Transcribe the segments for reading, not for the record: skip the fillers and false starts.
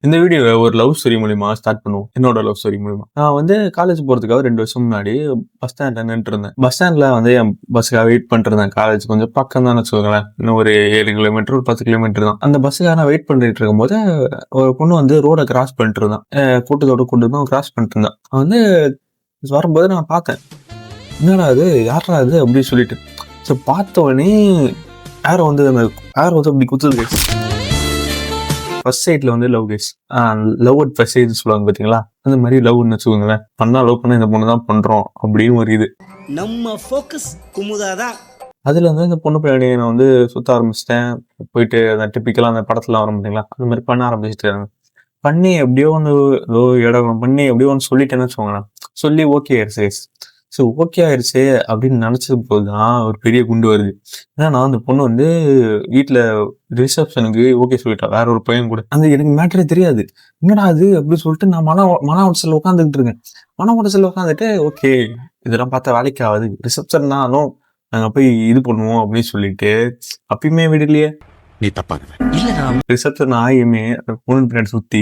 இந்த வீடியோவை ஒரு லவ் ஸ்டோரி மூலியமா ஸ்டார்ட் பண்ணுவோம். என்னோட லவ் ஸ்டோரி மூலியமா. நான் வந்து காலேஜ் போறதுக்காக 2 வருஷம் முன்னாடி பஸ் ஸ்டாண்ட்ல நின்னுட்டுருந்தேன். பஸ் ஸ்டாண்ட்ல வந்து என் பஸ்ஸுக்காக வெயிட் பண்ணிட்டு இருந்தேன். காலேஜ் கொஞ்சம் பக்கம் தான்னு வச்சுக்கோங்களேன். இன்னும் ஒரு 7 கிலோமீட்டர், ஒரு 10 கிலோமீட்டர் தான். அந்த பஸ்ஸுக்காக நான் வெயிட் பண்ணிட்டு இருக்கும்போது, ஒரு பொண்ணு வந்து ரோட கிராஸ் பண்ணிட்டு இருந்தான். கூட்டத்தோட கிராஸ் பண்ணிட்டு இருந்தான். அவன் வந்து வரும்போது நான் பார்த்தேன். என்னடா இது? யார்றா இது? அப்படின்னு சொல்லிட்டு. ஸோ பார்த்த உடனே ஏரோ வந்து அப்படி குத்துது. ஃபர்ஸ்ட் சைட்ல வந்து love guys. Love at first sight சொல்லுவாங்க பாத்தீங்களா? அந்த மாதிரி லவ்னு வச்சுக்கோங்களேன். லவ் பண்ணா இந்த பொண்ணு தான் பண்றோம் அப்படின்னு ஒரு இது. நம்ம ஃபோக்கஸ் குமுதாதான். அதுல வந்து இந்த பொண்ணு பின்னாடி நான் வந்து சுத்த ஆரம்பிச்சிட்டேன். போயிட்டு அந்த டிப்பிக்கலா அந்த படத்துல வர மாட்டீங்களா? அந்த மாதிரி பண்ண ஆரம்பிச்சுட்டு பண்ணி எப்படியோ வந்து ஏதோ இடம் பண்ணி எப்படியோ ஒன்று சொல்லிட்டேன்னு வச்சுக்கோங்களேன். சொல்லி ஓகே ஆயிடுச்சு கைஸ். ஸோ ஓகே ஆயிடுச்சு அப்படின்னு நினைச்சது போதுதான் ஒரு பெரிய குண்டு வருது. ஏன்னா நான் அந்த பொண்ணு வந்து வீட்டுல ரிசப்ஷனுக்கு ஓகே சொல்லிட்டா வேற ஒரு பையன் கூட. அந்த எனக்கு மேட்டரே தெரியாது. என்னடா அது அப்படின்னு சொல்லிட்டு நான் மன உடச்சல் உட்காந்துக்கிட்டு இருக்கேன். மன உடச்சல் உட்காந்துட்டு ஓகே இதெல்லாம் பார்த்தா வேலைக்கு ஆகுது. ரிசப்ஷன் தானும் நாங்க போய் இது பண்ணுவோம் அப்படின்னு சொல்லிட்டு அப்பயுமே விடலையே. நீ தப்பான ரிசப்ஷன் ஆகியுமே பொண்ணு பின்னாடி சுத்தி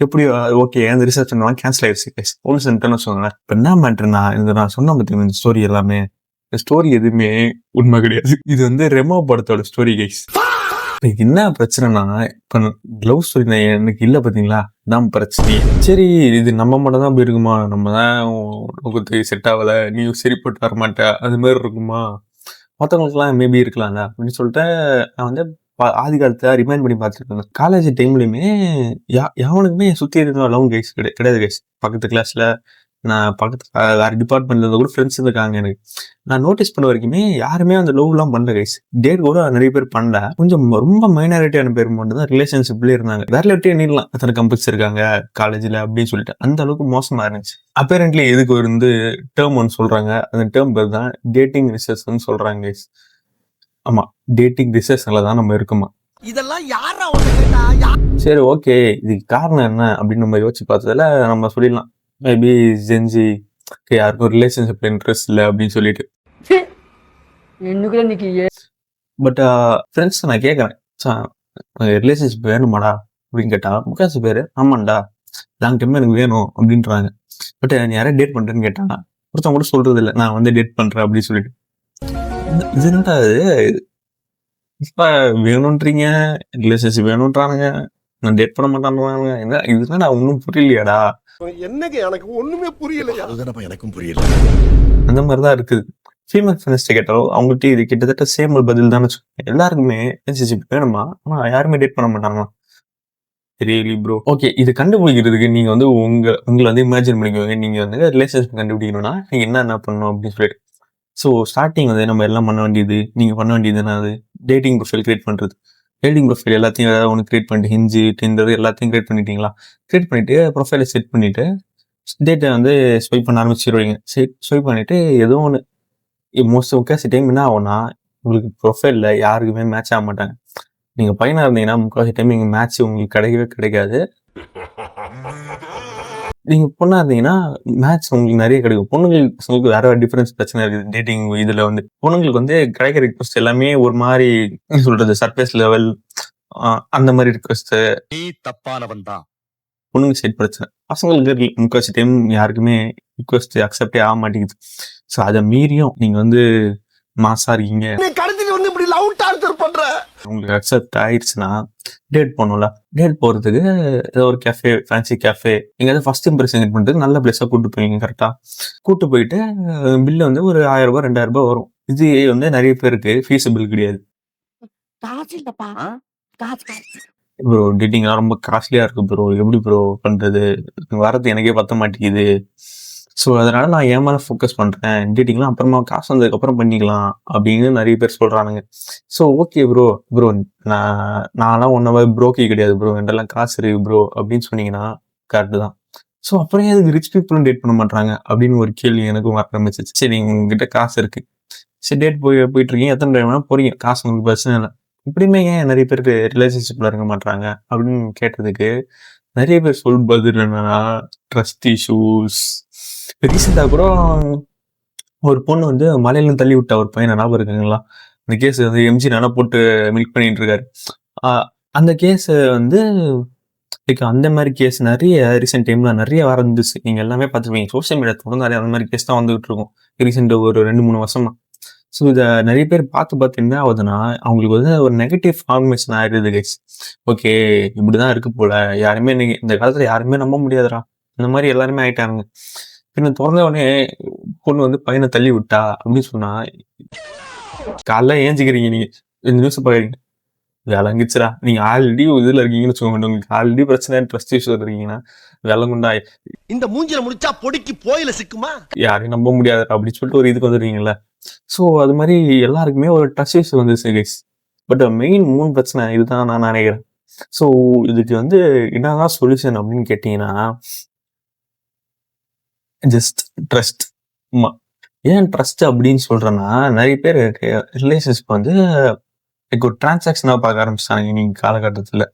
எப்படி ஓகே அந்த ரிசப்ஷன் கேன்சல் ஆயிடுச்சு. பொண்ணு சென்டர்னு வச்சுக்கோங்களேன். இப்ப என்ன மேட்டர்னா இந்த நான் சொன்ன பார்த்தீங்கன்னா இந்த ஸ்டோரி எல்லாமே இந்த ஸ்டோரி எதுவுமே உண்மை கிடையாது. இது வந்து ரெமோ படத்தோட ஸ்டோரி கைஸ். இப்ப என்ன பிரச்சனைனா இப்ப லவ் ஸ்டோரி எனக்கு இல்ல பாத்தீங்களா? தான் பிரச்சனை. சரி இது நம்ம மட்டும் தான் அப்படி இருக்குமா? நம்ம தான் செட் ஆகல, நீ சரிப்பட்டு வர மாட்ட அது மாதிரி இருக்குமா? மற்றவங்களுக்குலாம் மேபி இருக்கலாம்ல அப்படின்னு சொல்லிட்டு நான் வந்து ஆதி காலத்துல ரிமைண்ட் பண்ணி பார்த்துட்டு இருந்தேன். காலேஜ் டைம்லயுமே எவனுக்குமே சுத்தி இருக்க லவ் கைஸ் கிடையாது கைஸ். பக்கத்து கிளாஸ்ல நான் பக்கத்து வேற டிபார்ட்மெண்ட்ல கூட ஃப்ரெண்ட்ஸ் இருக்காங்க எனக்கு. நான் நோட்டீஸ் பண்ண வரைக்குமே யாருமே அந்த லவ் எல்லாம் பண்ணல கைஸ். டேட் கூட நிறைய பேர் பண்ணல. கொஞ்சம் ரொம்ப மைனாரிட்டியான பேர் மட்டும் தான் ரிலேஷன்ஷிப்ல இருந்தாங்க. வேற லெஃப்டே நீடலாம் எத்தனை கம்பல்ஸ் இருக்காங்க காலேஜ்ல அப்படின்னு சொல்லிட்டு அந்த அளவுக்கு மோசமா இருந்துச்சு. அப்பேரண்ட்லி எதுக்கு வந்து டேர்ம் ஒன்று சொல்றாங்க. அந்த டேர்ம் பேர் தான் டேட்டிங் ரிசர்ச்னு சொல்றாங்க கைஸ். ஆமா டேட்டிங் ரிசர்ச்ல தான் நம்ம இருக்குமா. இதெல்லாம் யாரா கேட்டா சரி ஓகே இதுக்கு காரணம் என்ன அப்படின்னு நம்ம யோசிச்சு பார்த்ததுல நம்ம சொல்லிடலாம். மேபி ஜென்ஜி யாருக்கும் ரிலேஷன்ஷிப்ல இன்ட்ரெஸ்ட் இல்லை அப்படின்னு சொல்லிட்டு. பட் ஃப்ரெண்ட்ஸ் நான் கேட்கறேன் ரிலேஷன்ஷிப் வேணுமாடா அப்படின்னு கேட்டா முக்காசு பேரு ஆமாண்டா லாங் டைம் எனக்கு வேணும் அப்படின்றாங்க. பட் நீ யாரையும் டேட் பண்றேன்னு கேட்டாங்க ஒருத்தவங்க கூட சொல்றது இல்லை நான் வந்து டேட் பண்றேன் அப்படின்னு சொல்லிட்டு. இது என்னடா இப்ப வேணும்ன்றீங்க ரிலேஷன்ஷிப் வேணும்ன்றானுங்க நான் டேட் பண்ண மாட்டானுங்க. என்ன இதுதான் நான் ஒன்னும் புரியலையாடா. என்னங்க எனக்கு ஒண்ணுமே புரியலையா? அதுதான் எனக்கும் புரியல. அந்த மாதிரிதான் இருக்குது. ஃபீமேல் ஃப்ரெண்ட்ஸ் கேட்டாலும் அவங்கள்ட்ட இது கிட்டத்தட்ட சேம் பதில் தானே. எல்லாருக்குமே ரிலேஷன்ஷிப் வேணுமா ஆனா யாருமே டேட் பண்ண மாட்டாங்களா? Really bro. ஓகே இது கண்டுபிடிக்கிறதுக்கு நீங்க வந்து உங்களை வந்து இமேஜின் பண்ணிக்கோங்க. நீங்க வந்து ரிலேஷன்ஷிப் கண்டுபிடிக்கணும்னா நீங்க என்ன பண்ணணும் அப்படின்னு சொல்லிட்டு. ஸோ ஸ்டார்டிங் வந்து நம்ம எல்லாம் பண்ண வேண்டியது நீங்கள் பண்ண வேண்டியது என்னது டேட்டிங் ப்ரொஃபைல் கிரியேட் பண்ணுறது. டேட்டிங் ப்ரொஃபைல் எல்லாத்தையும் ஏதாவது ஒன்று கிரியேட் பண்ணிட்டு ஹிஞ்சு டிண்டர் எல்லாத்தையும் கிரியேட் பண்ணிட்டீங்களா? கிரியேட் பண்ணிட்டு ப்ரொஃபைலை செட் பண்ணிட்டு டேட்டை வந்து ஸ்வைப் பண்ண ஆரம்பிச்சிடுவீங்க. ஸ்வைப் பண்ணிட்டு ஏதோ ஒன்று முக்காசி டைம் என்ன ஆகும்னா உங்களுக்கு ப்ரொஃபைலில் யாருக்குமே மேட்ச் ஆக மாட்டாங்க. நீங்கள் பையனாக இருந்தீங்கன்னா முக்காசி டைம் நீங்கள் மேட்ச் உங்களுக்கு கிடைக்கவே கிடைக்காது. நீங்க பொண்ணா இருந்தீங்கன்னா மேட்ச் உங்களுக்கு நிறைய கிடைக்கும். பொண்ணுங்களுக்கு வேற டிஃபரன்ஸ் பிரச்சனை இருக்குது. டேட்டிங் இதுல வந்து பொண்ணுங்களுக்கு வந்து கிடைக்கிற ரிக்வஸ்ட் எல்லாமே ஒரு மாதிரி சொல்றது சர்ஃபேஸ் லெவல் அந்த மாதிரி ரிக்வஸ்ட். நீ தப்பானவன் தான். பொண்ணுங்க சைட் பிரச்சனை. பசங்களுக்கு முக்காசி டைம் யாருக்குமே ரிக்வஸ்ட் அக்செப்டே ஆக மாட்டேங்குது. ஸோ அதை மீறியும் நீங்க வந்து மாசா இருக்கீங்க உங்களுக்கு அக்செப்ட் ஆயிடுச்சுன்னா டேட் போகணும்ல. டேட் போறதுக்கு ஏதோ ஒரு கேஃபே ஃபேன்சி கேஃபே எங்கேயாவது ஃபர்ஸ்ட் இம்ப்ரெஷன் கிரியேட் பண்ணிட்டு நல்ல பிளேஸா கூட்டு போவீங்க. கரெக்டா கூட்டு போயிட்டு பில்லு வந்து ஒரு 1000 ரூபாய் 2000 ரூபாய் வரும். இது வந்து நிறைய பேருக்கு ஃபீஸபிள் கிடையாது. ப்ரோ டேட்டிங்லாம் ரொம்ப காஸ்ட்லியா இருக்கு ப்ரோ. எப்படி ப்ரோ பண்றது? வரது எனக்கே பத்த மாட்டேங்குது. ஸோ அதனால நான் ஏன் மேலே ஃபோக்கஸ் பண்ணுறேன். டேட்டிங்லாம் அப்புறமா காசு வந்ததுக்கப்புறம் பண்ணிக்கலாம் அப்படின்னு நிறைய பேர் சொல்கிறானுங்க. ஸோ ஓகே ப்ரோ நான்லாம் ஒன்றை ப்ரோக்கி கிடையாது ப்ரோ என்கிட்டலாம் காசு இருக்கு ப்ரோ அப்படின்னு சொன்னீங்கன்னா கரெக்டு தான். ஸோ அப்புறம் எதுக்கு ரிச் பீப்புளும் டேட் பண்ண மாட்டாங்க அப்படின்னு ஒரு கேள்வி எனக்கும் வர ஆரம்பிச்சிச்சு. சரி உங்ககிட்ட காசு இருக்கு, சரி டேட் போயிட்டு இருக்கீங்க, எத்தனை டைம் வேணா போறீங்க, காசு உங்களுக்கு பிரச்சனை இல்லை, இப்படியுமே ஏன் நிறைய பேருக்கு ரிலேஷன்ஷிப்ல இருக்க மாட்டாங்க அப்படின்னு கேட்டதுக்கு நிறைய பேர் பதில் என்னன்னா ட்ரஸ்ட் இஷ்யூஸ். ரீசெண்டா கூட ஒரு பொண்ணு வந்து மலையில தள்ளி விட்டா ஒரு பையனை ஞாபகம் இருக்குங்களா? அந்த கேஸ் வந்து எம்ஜி நானா போட்டு மில்க் பண்ணிட்டு இருக்காரு. அந்த கேஸ் வந்து லைக் அந்த மாதிரி கேஸ் நிறைய ரீசெண்ட் டைம்ல நிறைய வந்துச்சு. நீங்க எல்லாமே பார்த்துருப்பீங்க. சோசியல் மீடியா தொடர்ந்து நிறைய அந்த மாதிரி கேஸ் தான் வந்துகிட்டு இருக்கும். ரீசெண்ட் ஒரு 2-3 வருஷமா. ஸோ இதை நிறைய பேர் பார்த்து என்ன ஆகுதுன்னா, அவங்களுக்கு வந்து ஒரு நெகட்டிவ் ஃபார்மேஷன் ஆயிடுது கைஸ். ஓகே, இப்படிதான் இருக்கு போல. யாருமே நீங்க இந்த காலத்துல யாருமே நம்ப முடியாதுடா. இந்த மாதிரி எல்லாருமே ஆயிட்டாங்க. பின்ன திறந்த உடனே பொண்ணு வந்து பையனை தள்ளி விட்டா அப்படின்னு சொன்னா, காலைல ஏஞ்சிக்கிறீங்க நீங்க இந்த நியூஸ் பாக்குறீங்க, விளங்குச்சுடா. நீங்க ஆல்ரெடி இதுல இருக்கீங்கன்னு வச்சுக்கோங்க. உங்களுக்கு ஆல்ரெடி பிரச்சனை ட்ரஸ்ட் இஷ்யூ இருக்கீங்கன்னா விளங்குண்டா. இந்த மூஞ்சில முடிச்சா பொடிக்கு போயில சிக்குமா, யாரையும் நம்ப முடியாது அப்படின்னு சொல்லிட்டு ஒரு இதுக்கு வந்துருக்கீங்கல்ல. ஸோ அது மாதிரி எல்லாருக்குமே ஒரு ட்ரஸ்ட் இஷ்யூ வந்துச்சு கைஸ். பட் மெயின் 3 பிரச்சனை இதுதான் நான் நினைக்கிறேன். ஸோ இதுக்கு வந்து என்னதான் சொல்யூஷன் அப்படின்னு கேட்டீங்கன்னா, ஜஸ்ட் ட்ரஸ்ட். ஏன் ட்ரஸ்ட் அப்படின்னு சொல்றேன்னா, நிறைய பேர் ரிலேஷன்ஷிப் வந்து ஒரு டிரான்சாக்ஷனா பார்க்க ஆரம்பிச்சிட்டாங்க நீங்க காலகட்டத்துல.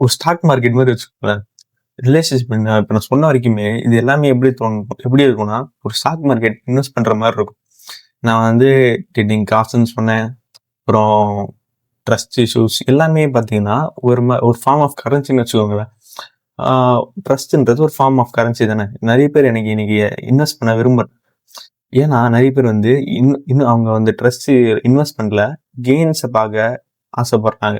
ஒரு ஸ்டாக் மார்க்கெட் மாதிரி வச்சுக்கோங்களேன். ரிலேஷன்ஷிப் இப்ப நான் சொன்ன வரைக்குமே இது எல்லாமே எப்படி இருக்கும்னா, ஒரு ஸ்டாக் மார்க்கெட் இன்வெஸ்ட் பண்ற மாதிரி இருக்கும். நான் வந்து நீங்க காசுன்னு சொன்னேன், அப்புறம் ட்ரஸ்ட் இஷ்யூஸ் எல்லாமே பார்த்தீங்கன்னா ஒரு ஃபார்ம் ஆஃப் கரன்சின்னு வச்சுக்கோங்களேன். ட்ரஸ்ட்ன்றது ஒரு ஃபார்ம் ஆஃப் கரன்சி தானே. நிறைய பேர் எனக்கு இன்னைக்கு இன்வெஸ்ட் பண்ண விரும்புறேன். ஏன்னா நிறைய பேர் வந்து இன்னும் அவங்க வந்து ட்ரஸ்ட் இன்வெஸ்ட்மெண்ட்ல கெயின்ஸை பார்க்க ஆசைப்படுறாங்க.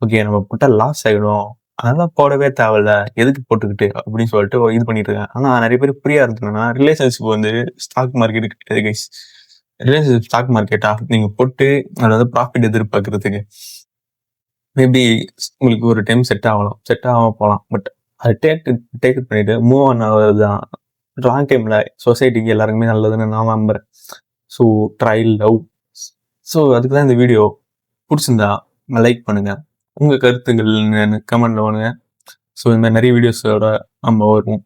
ஓகே, நம்ம போட்டா லாஸ் ஆகிடும், அதெல்லாம் போடவே தேவையில்ல, எதுக்கு போட்டுக்கிட்டு அப்படின்னு சொல்லிட்டு இது பண்ணிட்டு இருக்காங்க. ஆனா நிறைய பேர் புரியாது என்னன்னா, ரிலேஷன்ஷிப் வந்து ஸ்டாக் மார்க்கெட் கிடையாது கைஸ். ரிலேஷன்ஷிப் ஸ்டாக் மார்க்கெட்டா நீங்க போட்டு அதில் வந்து ப்ராஃபிட் எதிர்பார்க்கறதுக்கு மேபி உங்களுக்கு ஒரு டைம் செட் ஆகாம போகலாம். பட் அதை டேக் பண்ணிட்டு மூவ் ஆன் ஆகுறது தான் லாங் டைம்ல சொசைட்டிக்கு எல்லாருக்குமே நல்லதுன்னு நான் நம்புறேன். So try love. ஸோ அதுக்கு தான் இந்த வீடியோ. பிடிச்சிருந்தா லைக் பண்ணுங்க, உங்க கருத்துங்கள் கமெண்ட்ல பண்ணுங்க. ஸோ இந்த மாதிரி நிறைய வீடியோஸோட நம்ம வருவோம்.